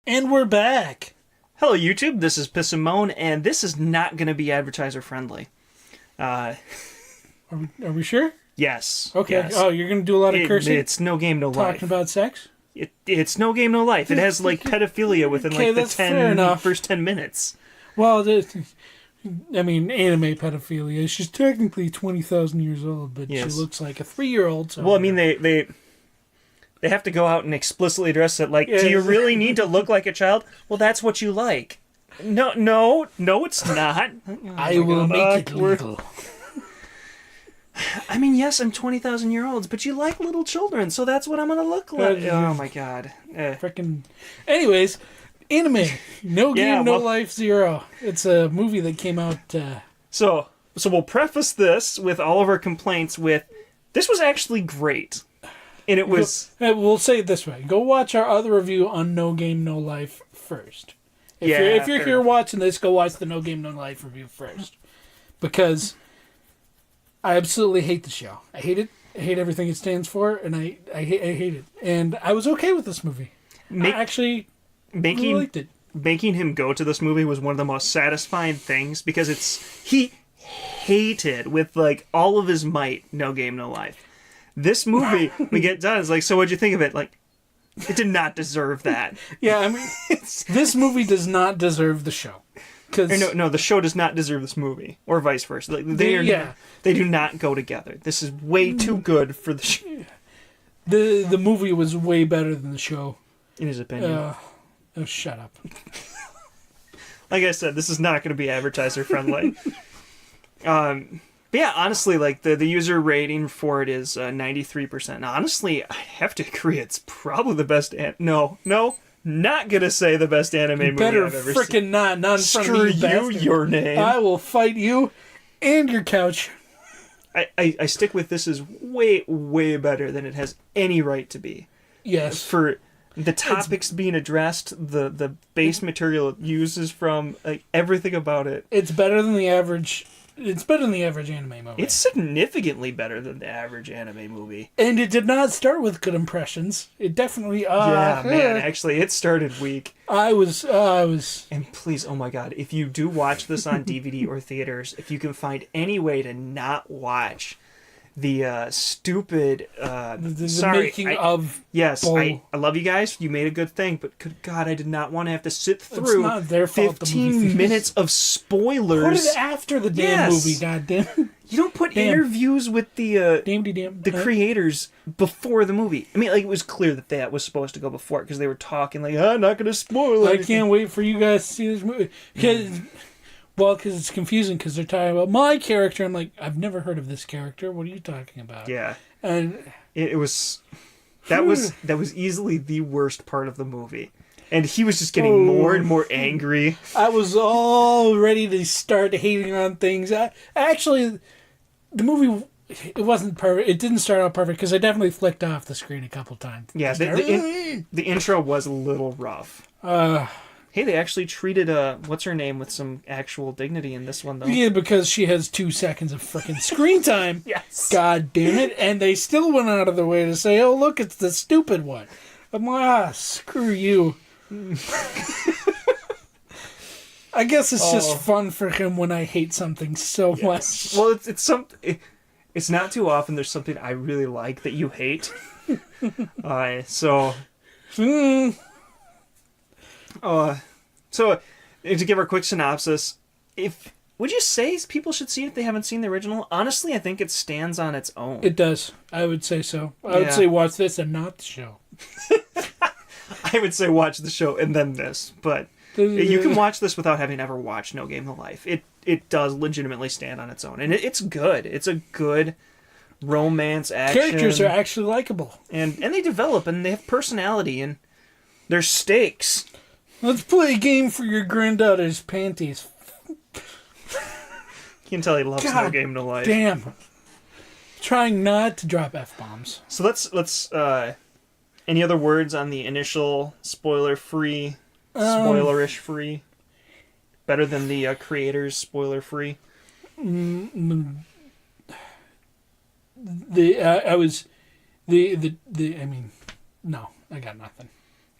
And we're back. Hello, YouTube. This is Piss and Moan, and this is not going to be advertiser friendly. Are we sure? Yes. Okay. Yes. Oh, you're going to do a lot of cursing? It's no game, no life. Talking about sex? It's no game, no life. It has like pedophilia within Okay, like the first 10 minutes. Well, anime pedophilia. She's technically 20,000 years old, but Yes. she looks like a 3-year-old. So Well, I mean, they have to go out and explicitly address it. Like, do you really need to look like a child? Well, that's what you like. No, it's not. I will make it legal. I mean, yes, I'm 20,000-year-olds, but you like little children, so that's what I'm gonna look like. Oh my god. Frickin'. Anyways, anime. No game, no life, zero. It's a movie that came out. So we'll preface this with all of our complaints with, this was actually great. And it was... We'll say it this way. Go watch our other review on No Game, No Life first. If you're here watching this, go watch the No Game, No Life review first. Because I absolutely hate the show. I hate it. I hate everything it stands for, and I hate it. And I was okay with this movie. I actually really liked it. Making him go to this movie was one of the most satisfying things, because he hated with like all of his might No Game, No Life. This movie, we get done, it's like, so what'd you think of it? Like, it did not deserve that. Yeah, I mean, this movie does not deserve the show. No, the show does not deserve this movie, or vice versa. Like, they do not go together. This is way too good for the show. The movie was way better than the show. In his opinion. Shut up. Like I said, this is not going to be advertiser friendly. But yeah, honestly, like the user rating for it is 93%. Now, honestly, I have to agree, it's probably the best. No, not gonna say the best anime movie I've ever seen. Better frickin' not in front of me, Screw you, your name. I will fight you and your couch. I stick with this is way, way better than it has any right to be. Yes. For the topics being addressed, the base material it uses from, like, everything about it. It's better than the average. It's better than the average anime movie. It's significantly better than the average anime movie. And it did not start with good impressions. It definitely... yeah, man, actually, it started weak. I was... And please, oh my god, if you do watch this on DVD or theaters, if you can find any way to not watch the stupid... the making of... Yes, Bull. I love you guys. You made a good thing, but good God, I did not want to have to sit through it's not their fault, 15 minutes of spoilers. Put it after the damn movie, goddamn. You don't put interviews with the creators before the movie. I mean, like, it was clear that was supposed to go before it, because they were talking like, I'm not going to spoil it. I can't wait for you guys to see this movie. Because it's confusing, because they're talking about my character. I'm like, I've never heard of this character. What are you talking about? Yeah. And it was... That was easily the worst part of the movie. And he was just getting more and more angry. I was all ready to start hating on things. Actually, the movie, it wasn't perfect. It didn't start out perfect, because I definitely flicked off the screen a couple times. Yeah, the intro was a little rough. Hey, they actually treated what's-her-name with some actual dignity in this one, though. Yeah, because she has 2 seconds of freaking screen time. Yes. God damn it. And they still went out of their way to say, oh, look, it's the stupid one. I'm like, screw you. I guess it's just fun for him when I hate something so much. Well, it's not too often there's something I really like that you hate. So to give our quick synopsis, would you say people should see it if they haven't seen the original? Honestly, I think it stands on its own. It does. I would say so. I would say watch this and not the show. I would say watch the show and then this, but you can watch this without having ever watched No Game No Life. It does legitimately stand on its own, and it's good. It's a good romance action. Characters are actually likable, and they develop, and they have personality, and there's stakes. Let's play a game for your granddaughter's panties. You can tell he loves No Game No Life. Damn. Trying not to drop F-bombs. So let's any other words on the initial spoiler-free, spoilerish free? Better than the creators spoiler-free? I mean, no, I got nothing.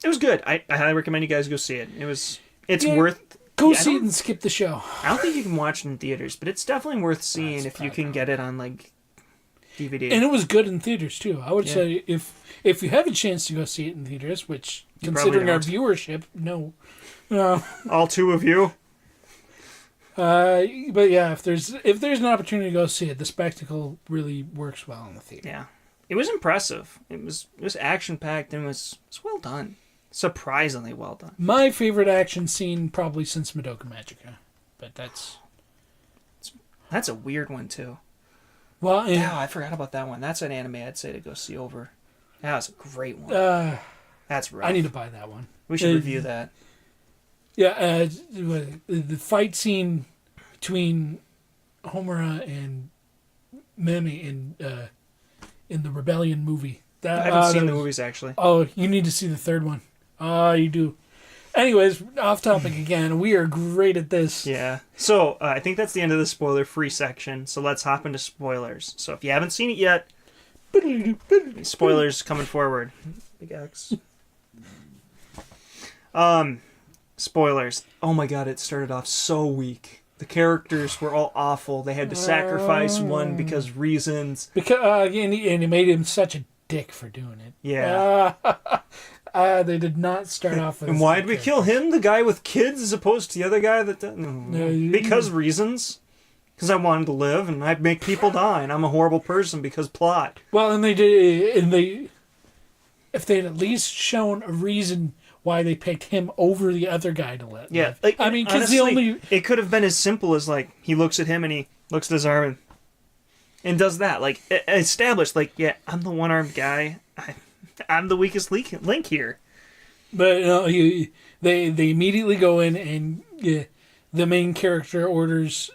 It was good. I highly recommend you guys go see it. It's worth. Go see it and skip the show. I don't think you can watch it in theaters, but it's definitely worth seeing if you can get it on like DVD. And it was good in theaters too. I would say if you have a chance to go see it in theaters, which you considering our viewership, no. All two of you. But yeah, if there's an opportunity to go see it, the spectacle really works well in the theater. Yeah, it was impressive. It was action packed and it was well done. Surprisingly well done. My favorite action scene probably since Madoka Magica, but that's a weird one too. Well, yeah, I forgot about that one. That's an anime I'd say to go see over. That was a great one. That's right. I need to buy that one. We should review that. Yeah, the fight scene between Homura and Memi in the Rebellion movie. I haven't seen the movies actually. Oh, you need to see the third one. Oh, you do. Anyways, off topic again. We are great at this. Yeah. So I think that's the end of the spoiler-free section. So let's hop into spoilers. So if you haven't seen it yet, spoilers coming forward. Big X. Spoilers. Oh my god, it started off so weak. The characters were all awful. They had to sacrifice one because reasons. Because and he made him such a dick for doing it. Yeah. They did not start off with. And why did we kill him, the guy with kids, as opposed to the other guy that didn't? Because reasons. Because I wanted to live, and I'd make people die, and I'm a horrible person because plot. Well, and they did, if they had at least shown a reason why they picked him over the other guy to live. Yeah, like, I mean, because it could have been as simple as like he looks at him and he looks at his arm and does that, like established, like I'm the one-armed guy. I'm the weakest link here. But they immediately go in and the main character orders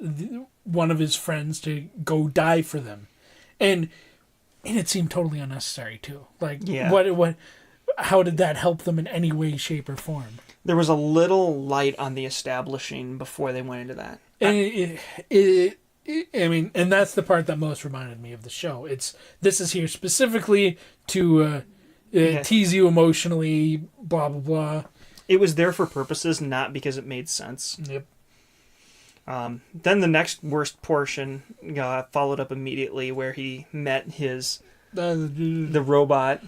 one of his friends to go die for them, and it seemed totally unnecessary too. Like what? How did that help them in any way, shape, or form? There was a little light on the establishing before they went into that. And I mean, and that's the part that most reminded me of the show. This is here specifically to tease you emotionally, blah, blah, blah. It was there for purposes, not because it made sense. Yep. Then the next worst portion followed up immediately where he met the robot.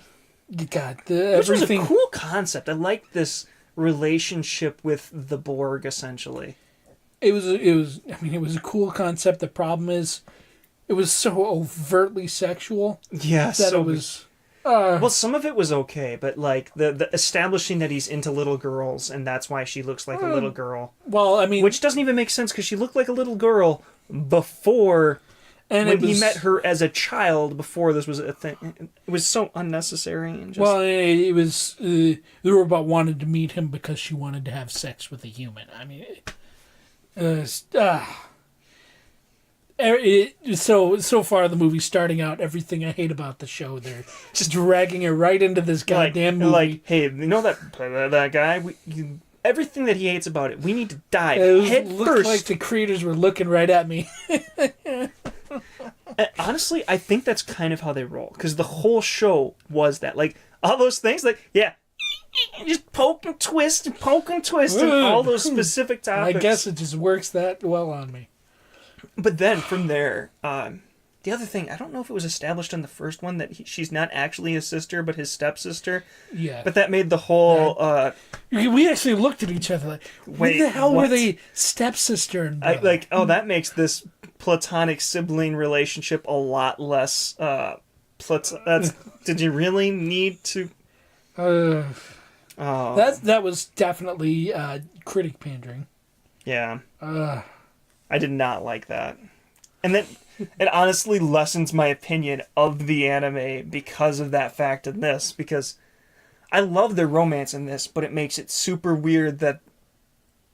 God, which was a cool concept. I like this relationship with the Borg, essentially. It was a cool concept. The problem is, it was so overtly sexual. Yes, that it was. Well, some of it was okay, but like the establishing that he's into little girls and that's why she looks like a little girl. Well, I mean, which doesn't even make sense because she looked like a little girl before. And when he met her as a child before this was a thing, it was so unnecessary. And just... Well, it was the robot wanted to meet him because she wanted to have sex with a human. I mean, so far the movie's starting out everything I hate about the show. They're just dragging it right into this goddamn movie. Like, hey, you know that guy? Everything that he hates about it, we need to dive head first. Like the creators were looking right at me. Honestly, I think that's kind of how they roll. Because the whole show was that. Like, all those things, like, just poke and twist and all those specific topics. I guess it just works that well on me. But then, from there, the other thing, I don't know if it was established in the first one that she's not actually his sister, but his stepsister. Yeah. But that made the whole... we actually looked at each other like, what the hell were they stepsister and brother? That makes this platonic sibling relationship a lot less... did you really need to... That was definitely critic pandering. Yeah. I did not like that. And then it honestly lessens my opinion of the anime because of that fact in this. Because I love their romance in this, but it makes it super weird that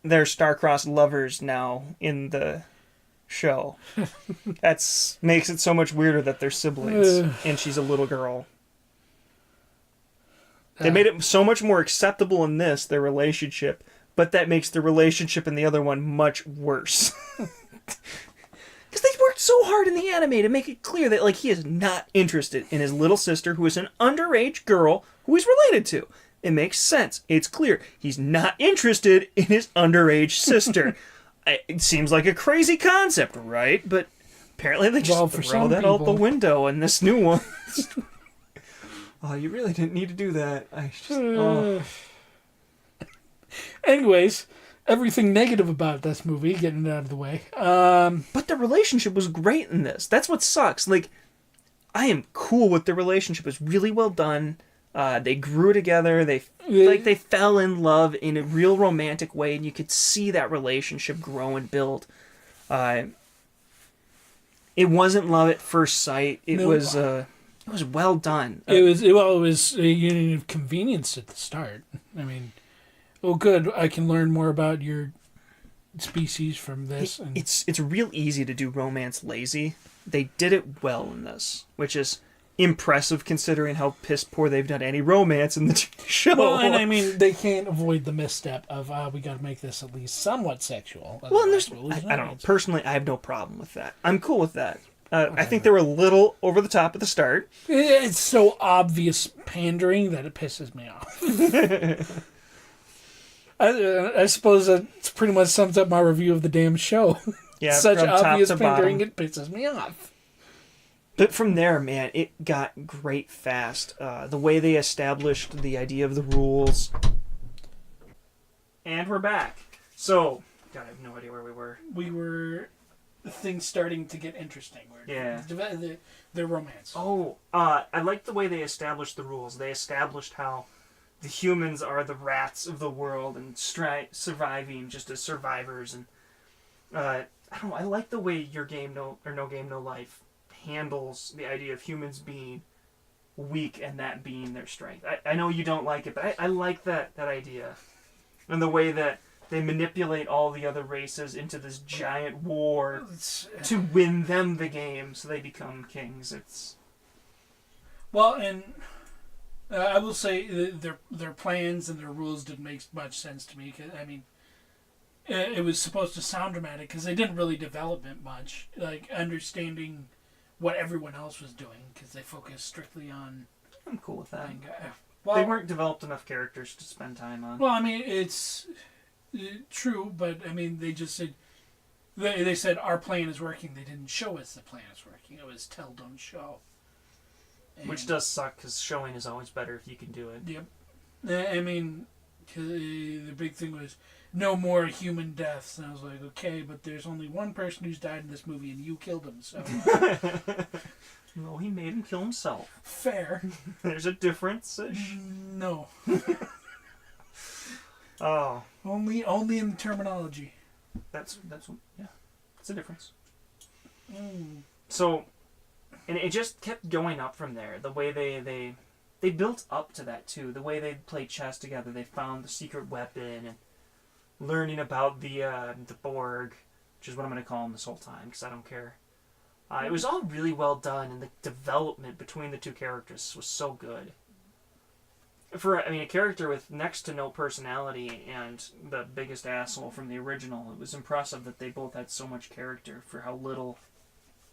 they're star-crossed lovers now in the show. That makes it so much weirder that they're siblings and she's a little girl. They made it so much more acceptable in this, their relationship, but that makes the relationship in the other one much worse. Because they worked so hard in the anime to make it clear that he is not interested in his little sister, who is an underage girl who he's related to. It makes sense. It's clear. He's not interested in his underage sister. It seems like a crazy concept, right? But apparently they just throw that out the window in this new one. Oh, you really didn't need to do that. Anyways, everything negative about this movie, getting it out of the way. But the relationship was great in this. That's what sucks. Like, I am cool with the relationship. It was really well done. They grew together. They fell in love in a real romantic way, and you could see that relationship grow and build. It wasn't love at first sight. It was well done. It was a union of convenience at the start. I mean, oh, good. I can learn more about your species from this. It's real easy to do romance lazy. They did it well in this, which is impressive considering how piss poor they've done any romance in the show. Well, and I mean, they can't avoid the misstep of we got to make this at least somewhat sexual. Well, and I don't know. Personally, I have no problem with that. I'm cool with that. I think they were a little over the top at the start. It's so obvious pandering that it pisses me off. I suppose that pretty much sums up my review of the damn show. Yeah, such obvious pandering, it pisses me off. But from there, man, it got great fast. The way they established the idea of the rules. And we're back. So, God, I have no idea where we were. We were... things starting to get interesting. Yeah. Their romance. Oh, I like the way they established the rules. They established how the humans are the rats of the world and surviving just as survivors. And I don't know, I like the way Your Game No Game No Life handles the idea of humans being weak and that being their strength. I know you don't like it, but I like that idea. And the way that they manipulate all the other races into this giant war to win them the game so they become kings. Well, and I will say their plans and their rules didn't make much sense to me. 'Cause, I mean, it was supposed to sound dramatic because they didn't really develop it much. Like, understanding what everyone else was doing because they focused strictly on... I'm cool with that. Well, they weren't developed enough characters to spend time on. Well, I mean, it's... true, but I mean, they just said they said our plan is working. They didn't show us the plan is working. It was tell, don't show. And which does suck because showing is always better if you can do it. Yep. I mean, the big thing was no more human deaths, and I was like, okay, but there's only one person who's died in this movie, and you killed him. So. No, he made him kill himself. Fair. There's a difference. No. Oh. Only in the terminology. That's yeah. It's a difference. Mm. So, and it just kept going up from there. The way they built up to that too. The way they played chess together. They found the secret weapon and learning about the Borg, which is what I'm going to call them this whole time because I don't care. It was all really well done, and the development between the two characters was so good. A character with next to no personality and the biggest asshole from the original, it was impressive that they both had so much character for how little.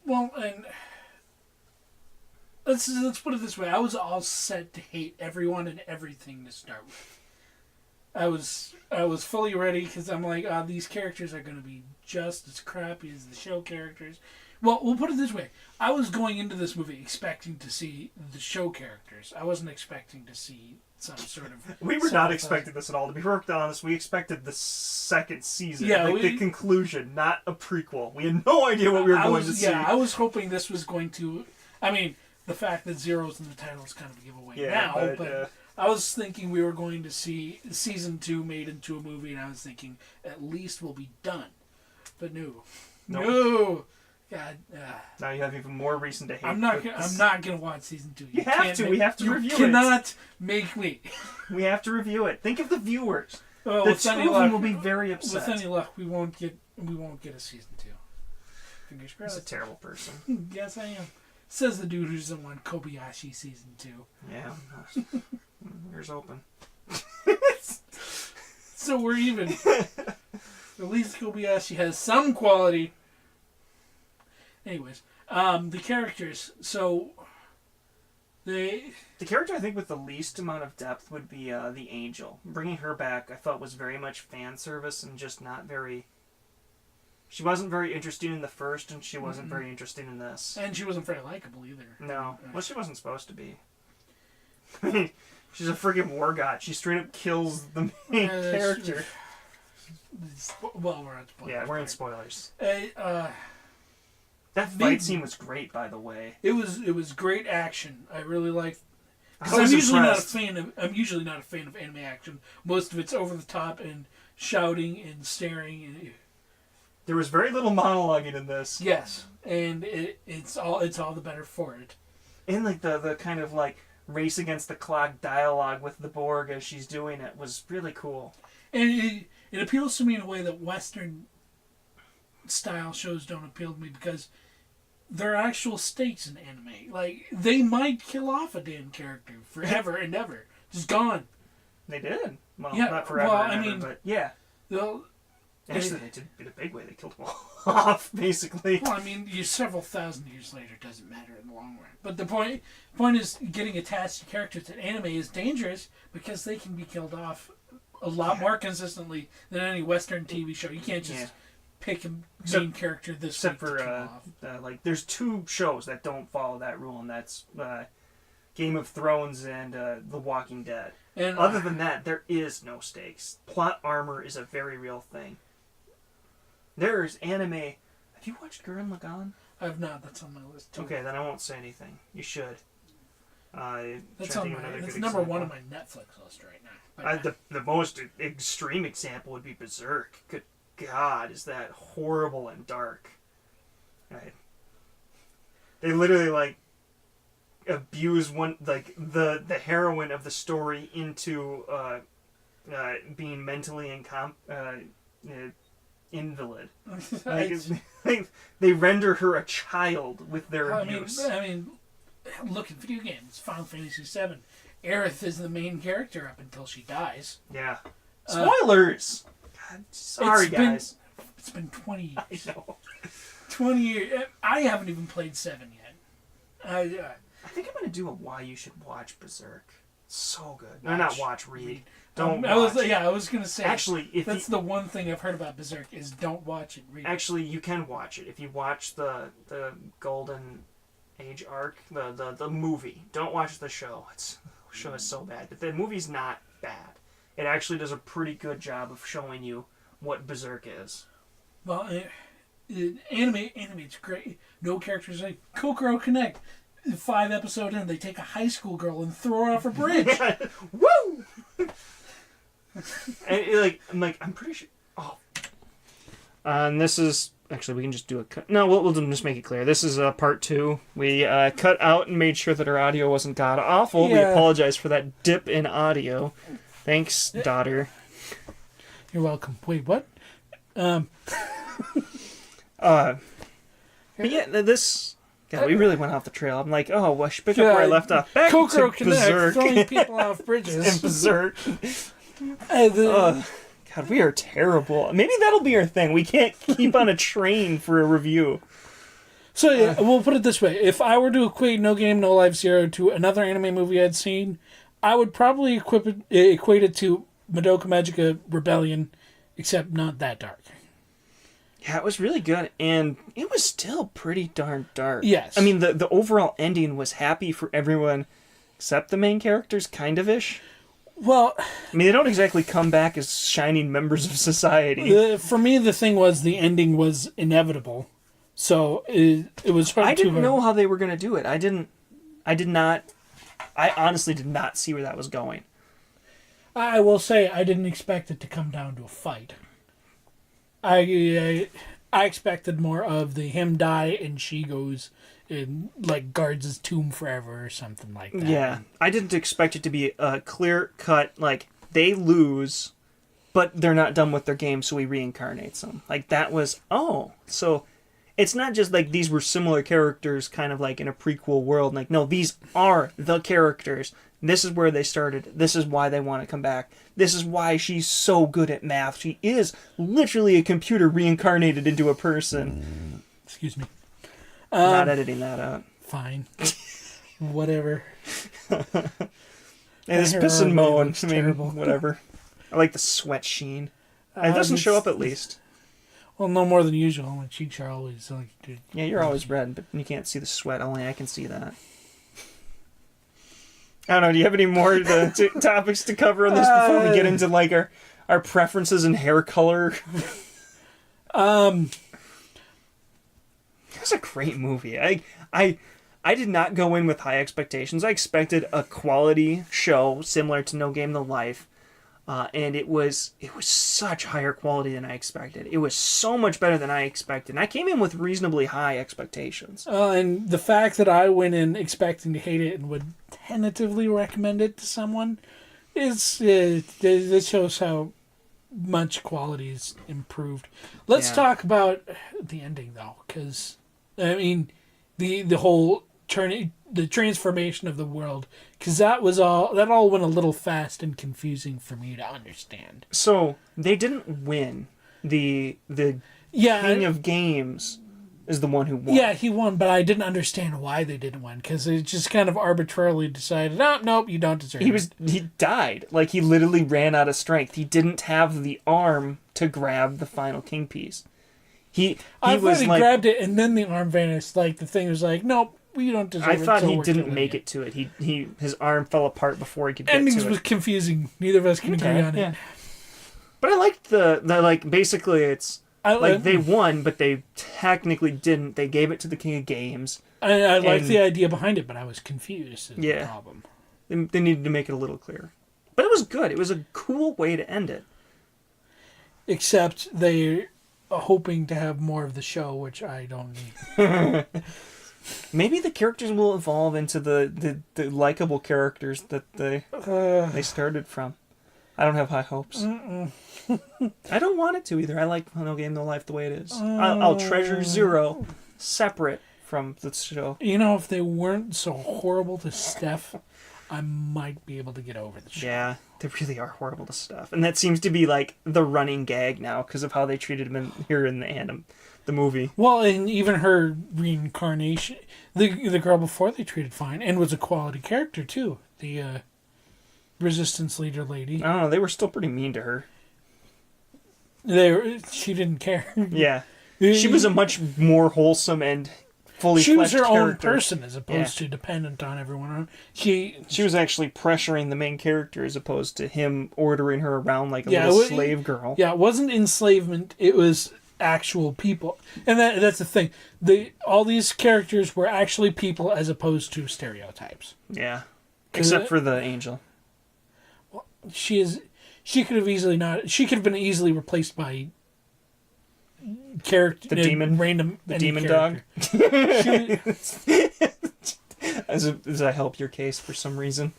Well, and let's put it this way: I was all set to hate everyone and everything to start with. I was fully ready because I'm like, these characters are going to be just as crappy as the show characters. Well, we'll put it this way. I was going into this movie expecting to see the show characters. I wasn't expecting to see some sort of... We were not expecting this at all. To be perfectly honest, we expected the second season. Yeah, the conclusion, not a prequel. We had no idea what we were going to see. Yeah, I was hoping this was going to... I mean, the fact that Zero's in the title is kind of a giveaway now, but I was thinking we were going to see Season 2 made into a movie, and I was thinking, at least we'll be done. But no. Nope. No! God, now you have even more reason to hate. I'm not gonna watch Season 2. You have to. We have to review it. You cannot make me. We have to review it. Think of the viewers. Well, the two of them will be very upset. With any luck, we won't get a Season 2. Fingers crossed. He's a terrible person. Yes, I am. Says the dude who doesn't want Kobayashi Season 2. Yeah. Ears open. So we're even. At least Kobayashi has some quality. Anyways, the characters. So The character I think with the least amount of depth would be the Angel. Bringing her back, I felt was very much fan service and just not very. She wasn't very interesting in the first, and she wasn't very interesting in this. And she wasn't very likable either. No, well, she wasn't supposed to be. I mean, she's a freaking war god. She straight up kills the main character. Well, we're on spoilers. Yeah, we're in spoilers. That fight scene was great, by the way. It was great action. I really liked. I'm usually not a fan of anime action. Most of it's over the top and shouting and staring. And there was very little monologuing in this. Yes, and it's all the better for it. And like the kind of like race against the clock dialogue with the Borg as she's doing it was really cool. And it appeals to me in a way that Western style shows don't appeal to me, because there are actual stakes in anime. Like, they might kill off a damn character forever and ever. Just gone. They did. Well, yeah, not forever and ever, but yeah. Actually, they did in a big way. They killed them all off, basically. Well, I mean, several thousand years later doesn't matter in the long run. But the point is, getting attached to characters in anime is dangerous because they can be killed off a lot more consistently than any Western TV show. You can't just pick a main character this week to kill off. Like, there's two shows that don't follow that rule, and that's Game of Thrones and The Walking Dead. And other than that, there is no stakes. Plot armor is a very real thing. There's anime. Have you watched Gurren Lagann? I have not. That's on my list too. Okay, then I won't say anything. You should. That's number one on my Netflix list right now. The most extreme example would be Berserk. Good God, is that horrible and dark. Right. They literally like abuse the heroine of the story into being mentally invalid. They render her a child with their abuse. I mean, look at video games. Final Fantasy VII. Aerith is the main character up until she dies. Yeah. Spoilers! God, sorry, guys. It's been 20 years. I know. 20 years. I haven't even played 7 yet. I think I'm going to do a why you should watch Berserk. So good. No, not watch, read. Don't watch. I was going to say. Actually, that's the one thing I've heard about Berserk is don't watch it, read it. Actually, you can watch it. If you watch the Golden Age arc, the movie. Don't watch the show. The show is so bad. But the movie's not bad. It actually does a pretty good job of showing you what Berserk is. Well, anime's great. No characters like Kokoro Connect. 5 episodes in, they take a high school girl and throw her off a bridge. Woo! And I'm pretty sure. Oh. And this is actually we can just do a cut. No, we'll just make it clear. This is part 2. We cut out and made sure that our audio wasn't god awful. Yeah. We apologize for that dip in audio. Thanks, daughter. You're welcome. Wait, what? But yeah, this. God, we really went off the trail. I'm like, oh, I should pick up where I left off. Back Kokoro to Berserk. Throwing people off bridges. And Berserk. God, we are terrible. Maybe that'll be our thing. We can't keep on a train for a review. So yeah, we'll put it this way. If I were to equate No Game, No Life Zero to another anime movie I'd seen, I would probably equate it to Madoka Magica Rebellion, except not that dark. Yeah, it was really good, and it was still pretty darn dark. Yes. I mean, the overall ending was happy for everyone except the main characters, kind of-ish. Well... I mean, they don't exactly come back as shining members of society. For me, the thing was the ending was inevitable. So it was hard I didn't know how they were going to do it. I honestly did not see where that was going. I will say I didn't expect it to come down to a fight. I expected more of him die and she goes and guards his tomb forever or something like that. Yeah, I didn't expect it to be a clear cut they lose, but they're not done with their game, so he reincarnates them. That was so it's not just these were similar characters, kind of in a prequel world. No, these are the characters. This is where they started. This is why they want to come back. This is why she's so good at math. She is literally a computer reincarnated into a person. Excuse me. Not editing that out. Fine. Whatever. And this pissing Moan. I mean, whatever. I like the sweat sheen. It doesn't show up at least. Well, no more than usual. My cheeks are always like... Dude. Yeah, you're always red, but you can't see the sweat. Only I can see that. I don't know. Do you have any more topics to cover on this before we get into like our preferences in hair color? It's a great movie. I did not go in with high expectations. I expected a quality show similar to No Game No Life, and it was such higher quality than I expected. It was so much better than I expected. And I came in with reasonably high expectations. And the fact that I went in expecting to hate it and would tentatively recommend it to someone this shows how much quality is improved. Let's talk about the ending though, because I mean the whole the transformation of the world, because that all went a little fast and confusing for me to understand. So they didn't win. The King of Games is the one who won. Yeah, he won, but I didn't understand why they didn't win, because they just kind of arbitrarily decided, oh, nope, you don't deserve it. He died. Like, he literally ran out of strength. He didn't have the arm to grab the final king piece. He grabbed it, and then the arm vanished. Like, the thing was like, nope, you don't deserve it. I thought he didn't make it to it. His arm fell apart before he could get to it. Endings was confusing. Neither of us can agree on it. But I liked the like, basically it's... they won, but they technically didn't. They gave it to the King of Games. I liked the idea behind it, but I was confused. Is the problem. They needed to make it a little clearer. But it was good. It was a cool way to end it. Except they're hoping to have more of the show, which I don't need. Maybe the characters will evolve into the likable characters that they started from. I don't have high hopes. I don't want it to either. I like No Game No Life the way it is. I'll treasure Zero separate from the show. You know, if they weren't so horrible to Steph, I might be able to get over the show. Yeah, they really are horrible to Steph. And that seems to be like the running gag now because of how they treated him here in the movie. Well, and even her reincarnation, the girl before they treated fine and was a quality character too. The resistance leader lady. I don't know, they were still pretty mean to her. She didn't care. Yeah. She was a much more wholesome and fully She was her character. own person as opposed to dependent on everyone. She was actually pressuring the main character as opposed to him ordering her around like a little slave girl. Yeah, it wasn't enslavement. It was actual people. And that's the thing. All these characters were actually people as opposed to stereotypes. Yeah. Except for the angel. Well, she could have been easily replaced by character. The demon? Random. The demon character. Dog? As I help your case for some reason.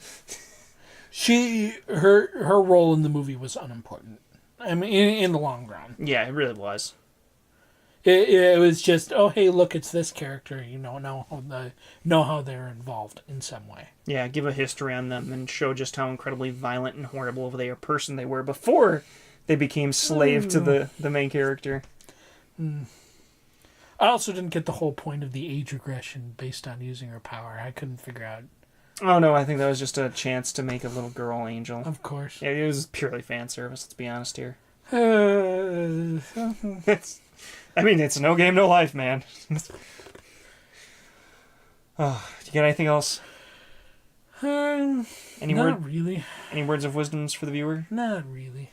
Her role in the movie was unimportant. I mean, in the long run. Yeah, it really was. It was just, oh, hey, look, it's this character. You know how they're involved in some way. Yeah, give a history on them and show just how incredibly violent and horrible of a person they were before they became slave to the main character. I also didn't get the whole point of the age regression based on using her power. I couldn't figure out. Oh, no, I think that was just a chance to make a little girl angel. Of course. Yeah, it was purely fan service, let's be honest here. It's No Game No Life, man. Oh, do you got anything else? Not really. Any words of wisdoms for the viewer? Not really.